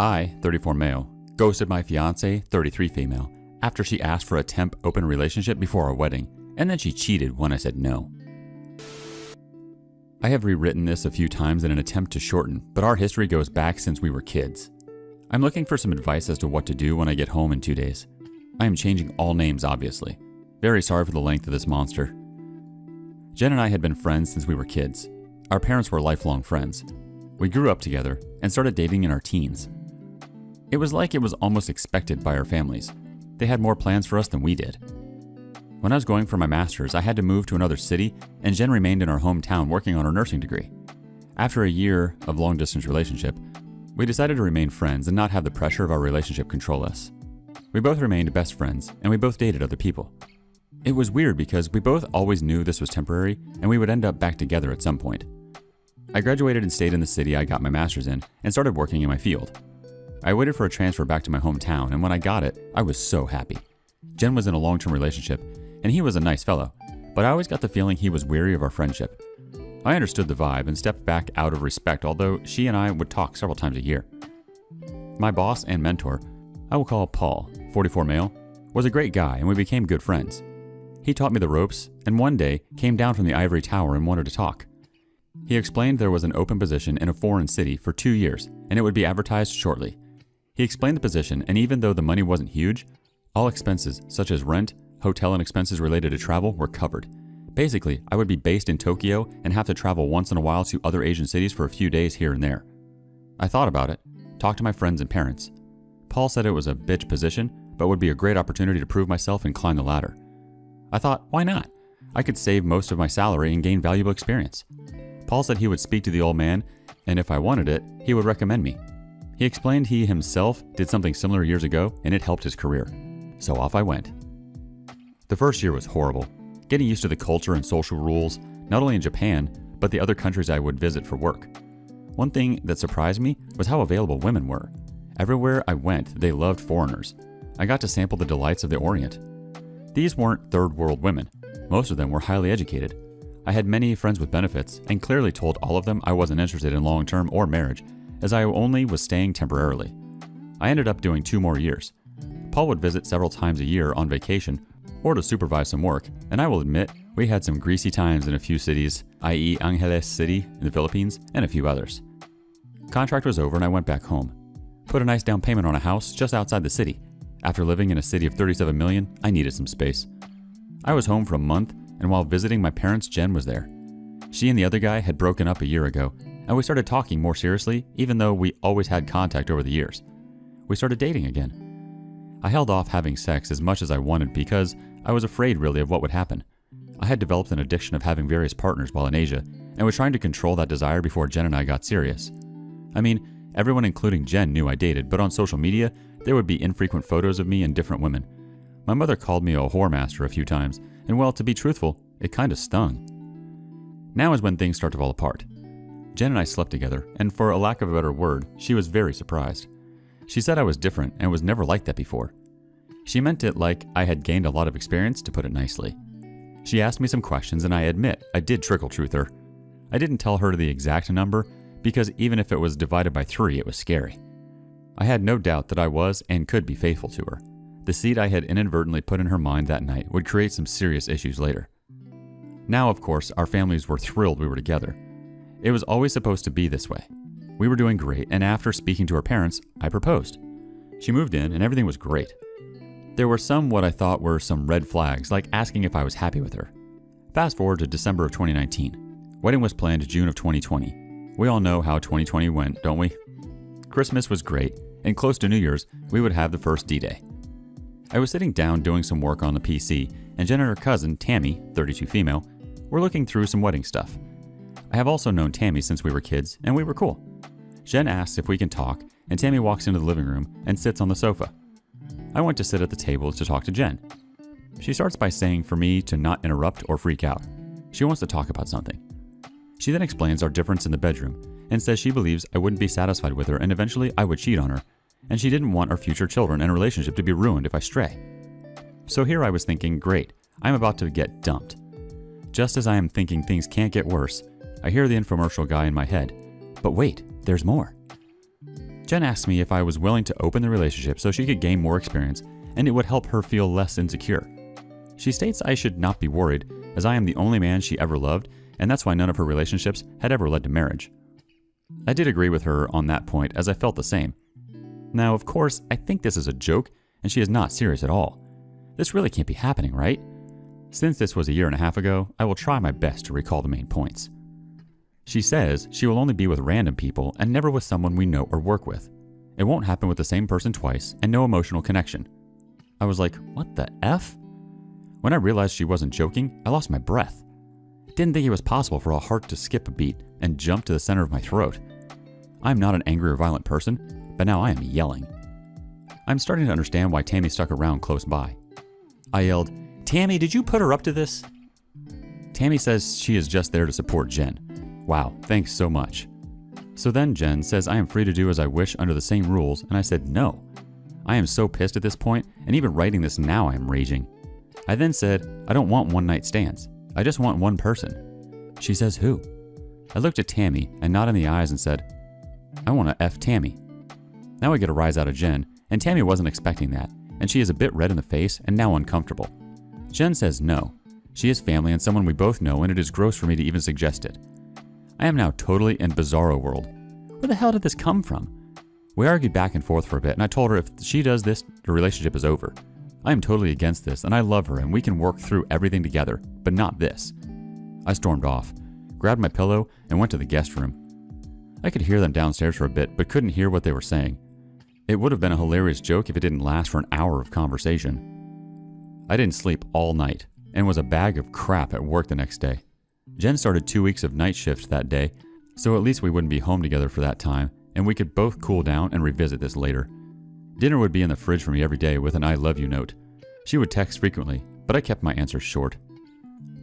I, 34 male, ghosted my fiancée, 33 female, after she asked for a temp open relationship before our wedding, and then she cheated when I said no. I have rewritten this a few times in an attempt to shorten, but our history goes back since we were kids. I'm looking for some advice as to what to do when I get home in 2 days. I am changing all names, obviously. Very sorry for the length of this monster. Jen and I had been friends since we were kids. Our parents were lifelong friends. We grew up together and started dating in our teens. It was like it was almost expected by our families. They had more plans for us than we did. When I was going for my master's, I had to move to another city, and Jen remained in our hometown working on her nursing degree. After a year of long-distance relationship, we decided to remain friends and not have the pressure of our relationship control us. We both remained best friends, and we both dated other people. It was weird because we both always knew this was temporary, and we would end up back together at some point. I graduated and stayed in the city I got my master's in and started working in my field. I waited for a transfer back to my hometown, and when I got it, I was so happy. Jen was in a long-term relationship, and he was a nice fellow, but I always got the feeling he was weary of our friendship. I understood the vibe and stepped back out of respect, although she and I would talk several times a year. My boss and mentor, I will call Paul, 44 male, was a great guy, and we became good friends. He taught me the ropes, and one day came down from the ivory tower and wanted to talk. He explained there was an open position in a foreign city for 2 years, and it would be advertised shortly. He explained the position, and even though the money wasn't huge, all expenses such as rent, hotel, and expenses related to travel were covered. Basically, I would be based in Tokyo and have to travel once in a while to other Asian cities for a few days here and there. I thought about it, talked to my friends and parents. Paul said it was a bitch position, but would be a great opportunity to prove myself and climb the ladder. I thought, why not? I could save most of my salary and gain valuable experience. Paul said he would speak to the old man, and if I wanted it, he would recommend me. He explained he himself did something similar years ago, and it helped his career. So off I went. The first year was horrible, getting used to the culture and social rules, not only in Japan, but the other countries I would visit for work. One thing that surprised me was how available women were. Everywhere I went, they loved foreigners. I got to sample the delights of the Orient. These weren't third world women. Most of them were highly educated. I had many friends with benefits and clearly told all of them I wasn't interested in long-term or marriage, as I only was staying temporarily. I ended up doing 2 more years. Paul would visit several times a year on vacation or to supervise some work, and I will admit we had some greasy times in a few cities, i.e. Angeles City in the Philippines and a few others. Contract was over and I went back home. Put a nice down payment on a house just outside the city. After living in a city of 37 million, I needed some space. I was home for a month, and while visiting my parents, Jen was there. She and the other guy had broken up a year ago, and we started talking more seriously, even though we always had contact over the years. We started dating again. I held off having sex as much as I wanted because I was afraid really of what would happen. I had developed an addiction of having various partners while in Asia, and was trying to control that desire before Jen and I got serious. I mean, everyone including Jen knew I dated, but on social media, there would be infrequent photos of me and different women. My mother called me a whore master a few times, and well, to be truthful, it kinda stung. Now is when things start to fall apart. Jen and I slept together, and for a lack of a better word, she was very surprised. She said I was different and was never like that before. She meant it like I had gained a lot of experience, to put it nicely. She asked me some questions, and I admit I did trickle truth her. I didn't tell her the exact number, because even if it was divided by 3, it was scary. I had no doubt that I was and could be faithful to her. The seed I had inadvertently put in her mind that night would create some serious issues later. Now, of course, our families were thrilled we were together. It was always supposed to be this way. We were doing great, and after speaking to her parents, I proposed. She moved in, and everything was great. There were some what I thought were some red flags, like asking if I was happy with her. Fast forward to December of 2019. Wedding was planned June of 2020. We all know how 2020 went, don't we? Christmas was great, and close to New Year's, we would have the first D-Day. I was sitting down doing some work on the PC, and Jen and her cousin, Tammy, 32 female, were looking through some wedding stuff. I have also known Tammy since we were kids, and we were cool. Jen asks if we can talk, and Tammy walks into the living room and sits on the sofa. I went to sit at the table to talk to Jen. She starts by saying for me to not interrupt or freak out. She wants to talk about something. She then explains our difference in the bedroom and says she believes I wouldn't be satisfied with her and eventually I would cheat on her, and she didn't want our future children and relationship to be ruined if I stray. So here I was thinking, great, I'm about to get dumped. Just as I am thinking things can't get worse, I hear the infomercial guy in my head. But wait, there's more. Jen asked me if I was willing to open the relationship so she could gain more experience and it would help her feel less insecure. She states I should not be worried, as I am the only man she ever loved, and that's why none of her relationships had ever led to marriage. I did agree with her on that point, as I felt the same. Now, of course, I think this is a joke, and she is not serious at all. This really can't be happening, right? Since this was a year and a half ago, I will try my best to recall the main points. She says she will only be with random people and never with someone we know or work with. It won't happen with the same person twice, and no emotional connection. I was like, what the F? When I realized she wasn't joking, I lost my breath. Didn't think it was possible for a heart to skip a beat and jump to the center of my throat. I'm not an angry or violent person, but now I am yelling. I'm starting to understand why Tammy stuck around close by. I yelled, "Tammy, did you put her up to this?" Tammy says she is just there to support Jen. Wow, thanks so much. So then Jen says I am free to do as I wish under the same rules, and I said no. I am so pissed at this point, and even writing this now I am raging. I then said, I don't want one-night stands. I just want one person. She says, who? I looked at Tammy and nodded in the eyes and said, I want to F Tammy. Now I get a rise out of Jen, and Tammy wasn't expecting that, and she is a bit red in the face and now uncomfortable. Jen says no. She is family and someone we both know, and it is gross for me to even suggest it. I am now totally in bizarro world. Where the hell did this come from? We argued back and forth for a bit, and I told her if she does this, the relationship is over. I am totally against this, and I love her, and we can work through everything together, but not this. I stormed off, grabbed my pillow, and went to the guest room. I could hear them downstairs for a bit, but couldn't hear what they were saying. It would have been a hilarious joke if it didn't last for an hour of conversation. I didn't sleep all night, and was a bag of crap at work the next day. Jen started 2 weeks of night shift that day, so at least we wouldn't be home together for that time, and we could both cool down and revisit this later. Dinner would be in the fridge for me every day with an I love you note. She would text frequently, but I kept my answers short.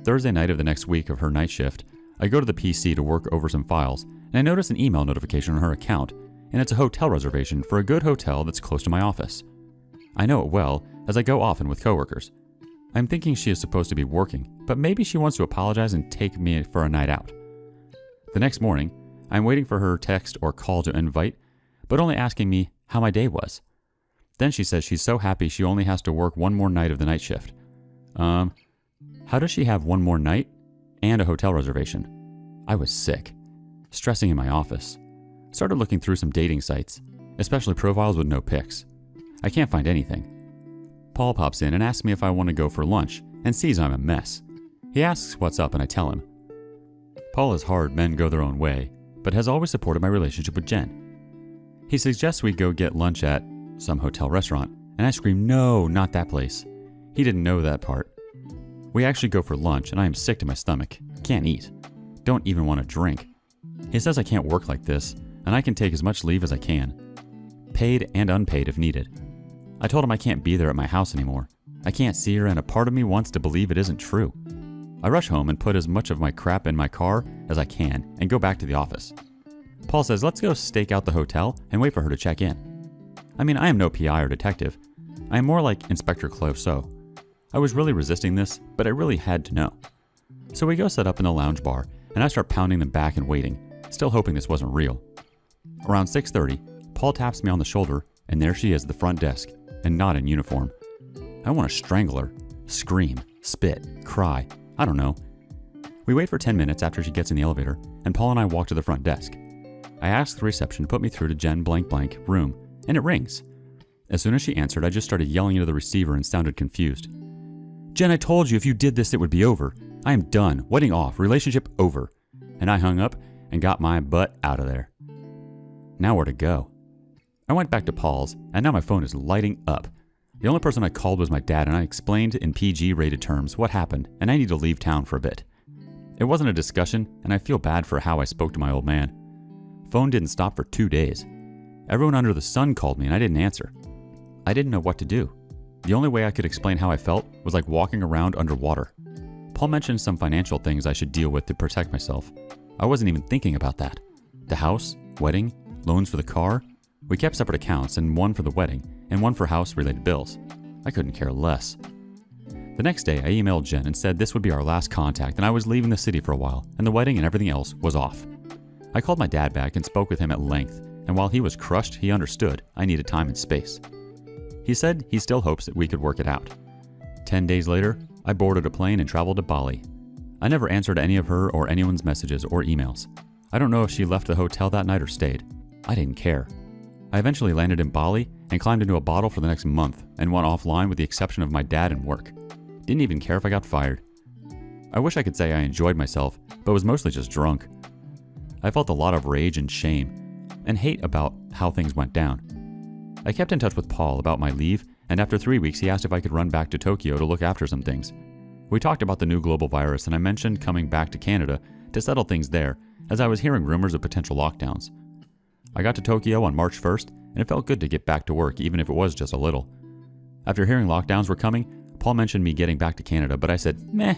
Thursday night of the next week of her night shift, I go to the PC to work over some files, and I notice an email notification on her account, and it's a hotel reservation for a good hotel that's close to my office. I know it well, as I go often with coworkers. I'm thinking she is supposed to be working, but maybe she wants to apologize and take me for a night out. The next morning, I'm waiting for her text or call to invite, but only asking me how my day was. Then she says she's so happy she only has to work one more night of the night shift. How does she have one more night and a hotel reservation? I was sick, stressing in my office. Started looking through some dating sites, especially profiles with no pics. I can't find anything. Paul pops in and asks me if I want to go for lunch and sees I'm a mess. He asks what's up and I tell him. Paul is hard, men go their own way, but has always supported my relationship with Jen. He suggests we go get lunch at some hotel restaurant, and I scream, no, not that place. He didn't know that part. We actually go for lunch, and I am sick to my stomach. Can't eat. Don't even want to drink. He says I can't work like this, and I can take as much leave as I can. Paid and unpaid if needed. I told him I can't be there at my house anymore. I can't see her, and a part of me wants to believe it isn't true. I rush home and put as much of my crap in my car as I can and go back to the office. Paul says let's go stake out the hotel and wait for her to check in. I mean, I am no PI or detective. I am more like Inspector Clouseau. I was really resisting this, but I really had to know. So we go set up in the lounge bar, and I start pounding them back and waiting, still hoping this wasn't real. Around 6:30, Paul taps me on the shoulder, and there she is at the front desk, and not in uniform. I want to strangle her, scream, spit, cry, I don't know. We wait for 10 minutes after she gets in the elevator, and Paul and I walk to the front desk. I ask the reception to put me through to Jen blank blank room, and it rings. As soon as she answered, I just started yelling into the receiver and sounded confused. Jen, I told you if you did this, it would be over. I am done. Wedding off. Relationship over. And I hung up and got my butt out of there. Now where to go? I went back to Paul's, and now my phone is lighting up. The only person I called was my dad, and I explained in PG-rated terms what happened, and I need to leave town for a bit. It wasn't a discussion, and I feel bad for how I spoke to my old man. Phone didn't stop for 2 days. Everyone under the sun called me, and I didn't answer. I didn't know what to do. The only way I could explain how I felt was like walking around underwater. Paul mentioned some financial things I should deal with to protect myself. I wasn't even thinking about that. The house, wedding, loans for the car. We kept separate accounts, and one for the wedding, and one for house-related bills. I couldn't care less. The next day, I emailed Jen and said this would be our last contact, and I was leaving the city for a while, and the wedding and everything else was off. I called my dad back and spoke with him at length, and while he was crushed, he understood I needed time and space. He said he still hopes that we could work it out. 10 days later, I boarded a plane and traveled to Bali. I never answered any of her or anyone's messages or emails. I don't know if she left the hotel that night or stayed. I didn't care. I eventually landed in Bali and climbed into a bottle for the next month and went offline with the exception of my dad and work. Didn't even care if I got fired. I wish I could say I enjoyed myself, but was mostly just drunk. I felt a lot of rage and shame and hate about how things went down. I kept in touch with Paul about my leave, and after 3 weeks he asked if I could run back to Tokyo to look after some things. We talked about the new global virus, and I mentioned coming back to Canada to settle things there, as I was hearing rumors of potential lockdowns. I got to Tokyo on March 1st, and it felt good to get back to work, even if it was just a little. After hearing lockdowns were coming, Paul mentioned me getting back to Canada, but I said, meh,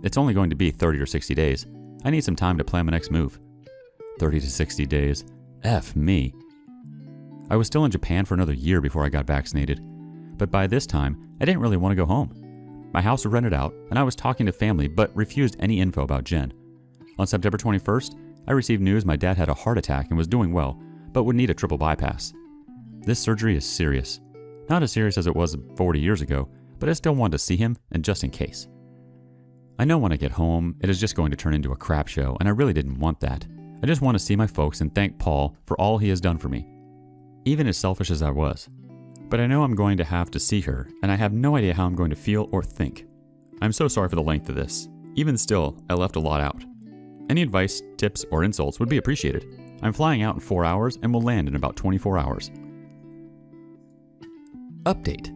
it's only going to be 30 or 60 days. I need some time to plan my next move. 30 to 60 days. F me. I was still in Japan for another year before I got vaccinated, but by this time, I didn't really want to go home. My house was rented out, and I was talking to family but refused any info about Jen. On September 21st, I received news my dad had a heart attack and was doing well, but would need a triple bypass. This surgery is serious. Not as serious as it was 40 years ago, but I still wanted to see him, and just in case. I know when I get home, it is just going to turn into a crap show, and I really didn't want that. I just want to see my folks and thank Paul for all he has done for me, even as selfish as I was. But I know I'm going to have to see her, and I have no idea how I'm going to feel or think. I'm so sorry for the length of this. Even still, I left a lot out. Any advice, tips, or insults would be appreciated. I'm flying out in 4 hours and will land in about 24 hours. Update.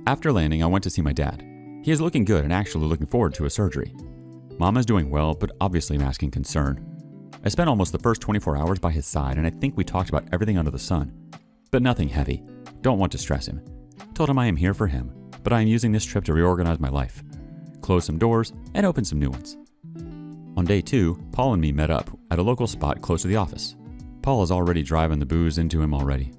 After landing, I went to see my dad. He is looking good and actually looking forward to a surgery. Mom is doing well, but obviously masking concern. I spent almost the first 24 hours by his side, and I think we talked about everything under the sun. But nothing heavy. Don't want to stress him. Told him I am here for him, but I am using this trip to reorganize my life. Close some doors and open some new ones. On day 2, Paul and me met up at a local spot close to the office. Paul is already driving the booze into him already.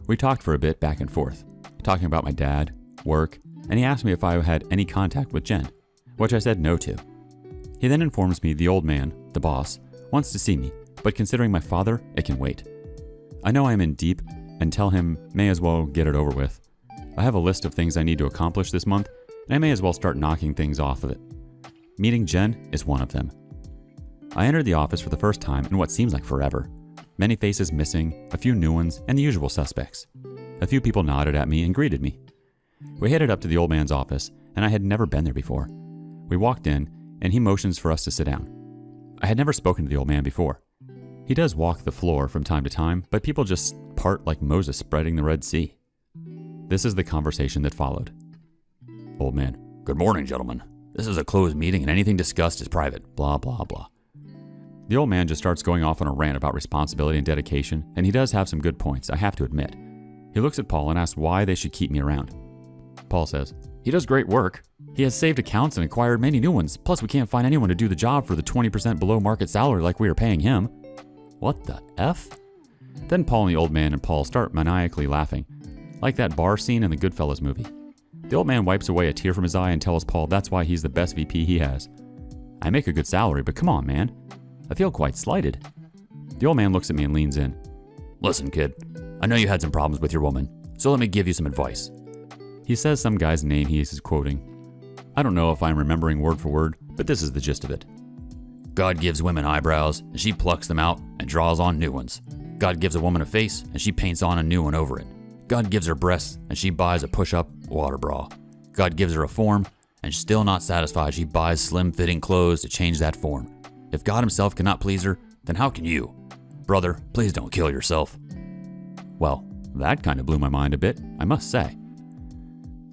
We talked for a bit back and forth, talking about my dad, work, and he asked me if I had any contact with Jen, which I said no to. He then informs me the old man, the boss, wants to see me, but considering my father, it can wait. I know I am in deep and tell him may as well get it over with. I have a list of things I need to accomplish this month, and I may as well start knocking things off of it. Meeting Jen is one of them. I entered the office for the first time in what seems like forever. Many faces missing, a few new ones, and the usual suspects. A few people nodded at me and greeted me. We headed up to the old man's office, and I had never been there before. We walked in, and he motions for us to sit down. I had never spoken to the old man before. He does walk the floor from time to time, but people just part like Moses spreading the Red Sea. This is the conversation that followed. Old man: good morning, gentlemen. This is a closed meeting and anything discussed is private. Blah, blah, blah. The old man just starts going off on a rant about responsibility and dedication, and he does have some good points, I have to admit. He looks at Paul and asks why they should keep me around. Paul says, he does great work. He has saved accounts and acquired many new ones, plus we can't find anyone to do the job for the 20% below market salary like we are paying him. What the F? Then Paul and the old man and Paul start maniacally laughing, like that bar scene in the Goodfellas movie. The old man wipes away a tear from his eye and tells Paul that's why he's the best VP he has. I make a good salary, but come on, man. I feel quite slighted. The old man looks at me and leans in. Listen, kid, I know you had some problems with your woman, so let me give you some advice. He says some guy's name he is quoting. I don't know if I'm remembering word for word, but this is the gist of it. God gives women eyebrows, and she plucks them out and draws on new ones. God gives a woman a face, and she paints on a new one over it. God gives her breasts, and she buys a push-up water bra. God gives her a form, and still not satisfied, she buys slim-fitting clothes to change that form. If God himself cannot please her, then how can you? Brother, please don't kill yourself. Well, that kind of blew my mind a bit, I must say.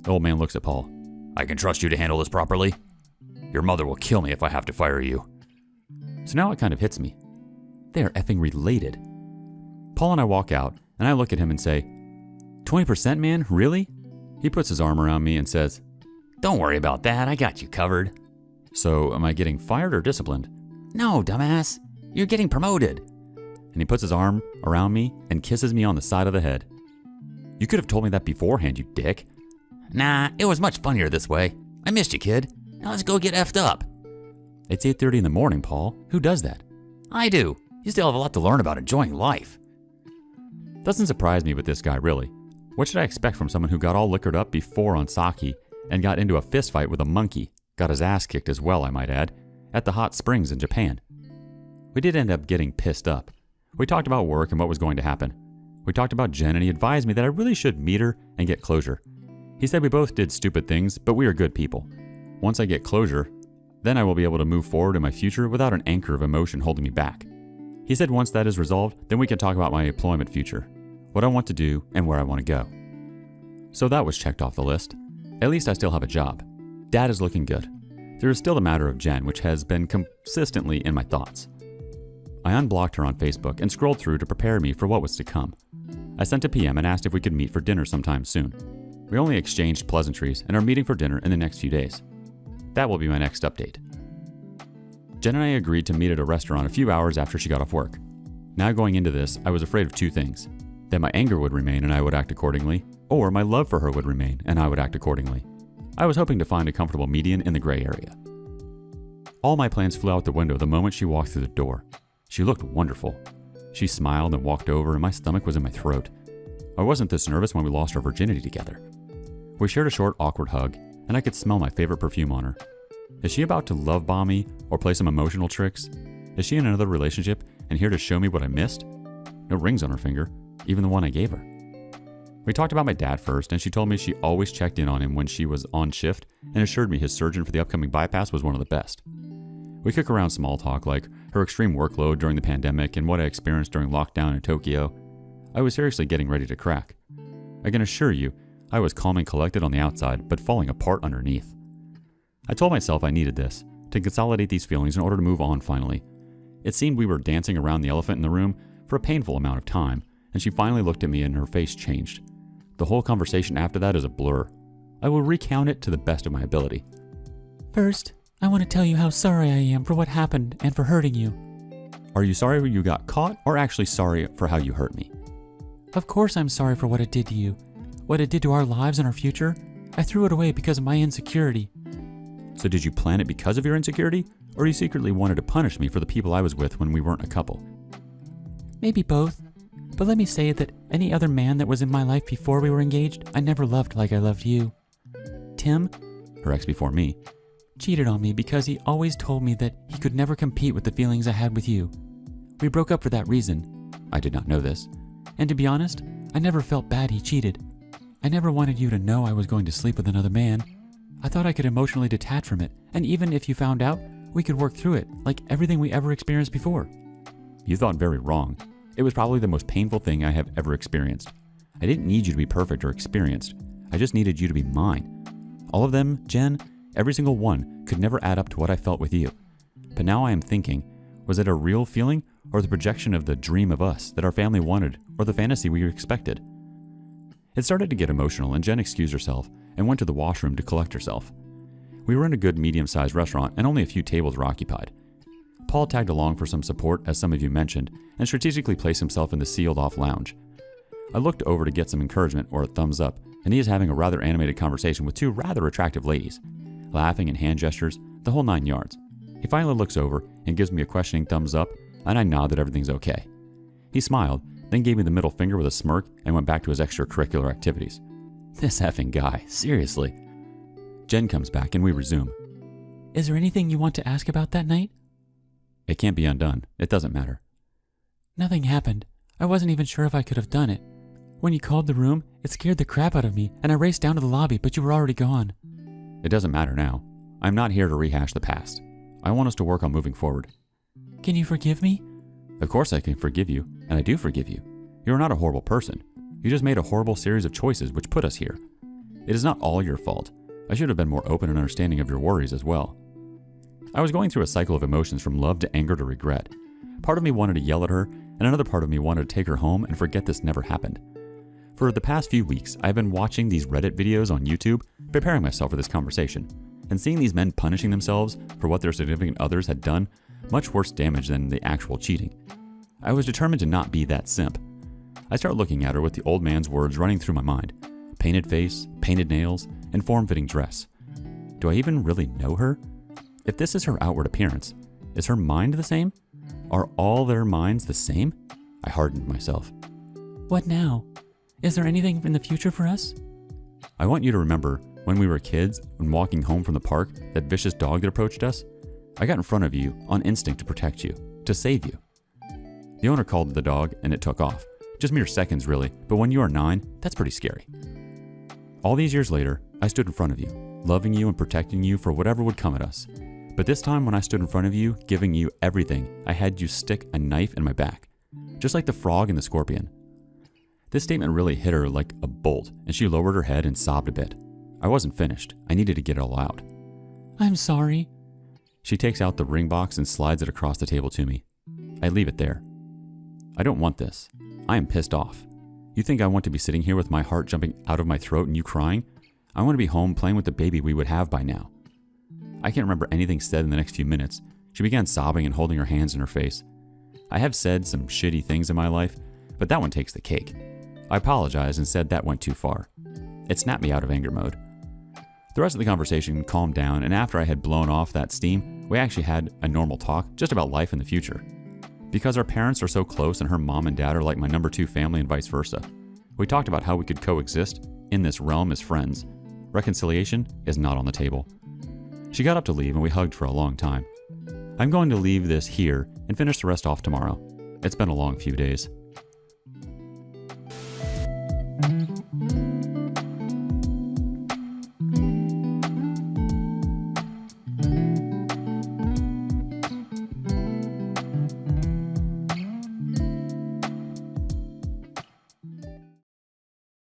The old man looks at Paul. I can trust you to handle this properly? Your mother will kill me if I have to fire you. So now it kind of hits me. They are effing related. Paul and I walk out, and I look at him and say, 20%, man? Really? He puts his arm around me and says, don't worry about that, I got you covered. So, am I getting fired or disciplined? No, dumbass. You're getting promoted. And he puts his arm around me and kisses me on the side of the head. You could have told me that beforehand, you dick. Nah, it was much funnier this way. I missed you, kid. Now let's go get effed up. It's 8:30 in the morning, Paul. Who does that? I do. You still have a lot to learn about enjoying life. Doesn't surprise me with this guy, really. What should I expect from someone who got all liquored up before on sake and got into a fist fight with a monkey, got his ass kicked as well, I might add, at the hot springs in Japan? We did end up getting pissed up. We talked about work and what was going to happen. We talked about Jen, and he advised me that I really should meet her and get closure. He said we both did stupid things, but we are good people. Once I get closure, then I will be able to move forward in my future without an anchor of emotion holding me back. He said once that is resolved, then we can talk about my employment future, what I want to do, and where I want to go. So that was checked off the list. At least I still have a job. Dad is looking good. There is still the matter of Jen, which has been consistently in my thoughts. I unblocked her on Facebook and scrolled through to prepare me for what was to come. I sent a PM and asked if we could meet for dinner sometime soon. We only exchanged pleasantries and are meeting for dinner in the next few days. That will be my next update. Jen and I agreed to meet at a restaurant a few hours after she got off work. Now going into this, I was afraid of two things. That my anger would remain and I would act accordingly, or my love for her would remain and I would act accordingly. I was hoping to find a comfortable median in the gray area. All my plans flew out the window the moment she walked through the door. She looked wonderful. She smiled and walked over, and my stomach was in my throat. I wasn't this nervous when we lost our virginity together. We shared a short, awkward hug, and I could smell my favorite perfume on her. Is she about to love bomb me or play some emotional tricks? Is she in another relationship and here to show me what I missed? No rings on her finger, even the one I gave her. We talked about my dad first, and she told me she always checked in on him when she was on shift and assured me his surgeon for the upcoming bypass was one of the best. We kick around small talk like her extreme workload during the pandemic and what I experienced during lockdown in Tokyo. I was seriously getting ready to crack. I can assure you, I was calm and collected on the outside, but falling apart underneath. I told myself I needed this, to consolidate these feelings in order to move on finally. It seemed we were dancing around the elephant in the room for a painful amount of time, and she finally looked at me and her face changed. The whole conversation after that is a blur. I will recount it to the best of my ability. First, I want to tell you how sorry I am for what happened and for hurting you. Are you sorry you got caught, or actually sorry for how you hurt me? Of course I'm sorry for what it did to you. What it did to our lives and our future. I threw it away because of my insecurity. So did you plan it because of your insecurity, or you secretly wanted to punish me for the people I was with when we weren't a couple? Maybe both. But let me say that any other man that was in my life before we were engaged, I never loved like I loved you. Tim, her ex before me, cheated on me because he always told me that he could never compete with the feelings I had with you. We broke up for that reason. I did not know this. And to be honest, I never felt bad he cheated. I never wanted you to know I was going to sleep with another man. I thought I could emotionally detach from it, and even if you found out, we could work through it, like everything we ever experienced before. You thought very wrong. It was probably the most painful thing I have ever experienced. I didn't need you to be perfect or experienced. I just needed you to be mine. All of them, Jen, every single one, could never add up to what I felt with you. But now I am thinking, was it a real feeling or the projection of the dream of us that our family wanted or the fantasy we expected? It started to get emotional, and Jen excused herself and went to the washroom to collect herself. We were in a good medium-sized restaurant and only a few tables were occupied. Paul tagged along for some support, as some of you mentioned, and strategically placed himself in the sealed-off lounge. I looked over to get some encouragement or a thumbs up, and he is having a rather animated conversation with two rather attractive ladies, laughing and hand gestures, the whole 9 yards. He finally looks over and gives me a questioning thumbs up, and I nod that everything's okay. He smiled, then gave me the middle finger with a smirk and went back to his extracurricular activities. This effing guy, seriously. Jen comes back and we resume. Is there anything you want to ask about that night? It can't be undone. It doesn't matter. Nothing happened. I wasn't even sure if I could have done it. When you called the room, it scared the crap out of me, and I raced down to the lobby, but you were already gone. It doesn't matter now. I'm not here to rehash the past. I want us to work on moving forward. Can you forgive me? Of course I can forgive you, and I do forgive you. You are not a horrible person. You just made a horrible series of choices which put us here. It is not all your fault. I should have been more open and understanding of your worries as well. I was going through a cycle of emotions from love to anger to regret. Part of me wanted to yell at her, and another part of me wanted to take her home and forget this never happened. For the past few weeks, I've been watching these Reddit videos on YouTube, preparing myself for this conversation, and seeing these men punishing themselves for what their significant others had done much worse damage than the actual cheating. I was determined to not be that simp. I start looking at her with the old man's words running through my mind. Painted face, painted nails, and form-fitting dress. Do I even really know her? If this is her outward appearance, is her mind the same? Are all their minds the same? I hardened myself. What now? Is there anything in the future for us? I want you to remember when we were kids and walking home from the park, that vicious dog that approached us. I got in front of you on instinct to protect you, to save you. The owner called the dog and it took off. Just mere seconds really, but when you are 9, that's pretty scary. All these years later, I stood in front of you, loving you and protecting you for whatever would come at us. But this time when I stood in front of you, giving you everything, I had you stick a knife in my back. Just like the frog and the scorpion. This statement really hit her like a bolt, and she lowered her head and sobbed a bit. I wasn't finished. I needed to get it all out. I'm sorry. She takes out the ring box and slides it across the table to me. I leave it there. I don't want this. I am pissed off. You think I want to be sitting here with my heart jumping out of my throat and you crying? I want to be home playing with the baby we would have by now. I can't remember anything said in the next few minutes. She began sobbing and holding her hands in her face. I have said some shitty things in my life, but that one takes the cake. I apologized and said that went too far. It snapped me out of anger mode. The rest of the conversation calmed down, and after I had blown off that steam, we actually had a normal talk just about life in the future. Because our parents are so close and her mom and dad are like my number 2 family and vice versa, we talked about how we could coexist in this realm as friends. Reconciliation is not on the table. She got up to leave and we hugged for a long time. I'm going to leave this here and finish the rest off tomorrow. It's been a long few days.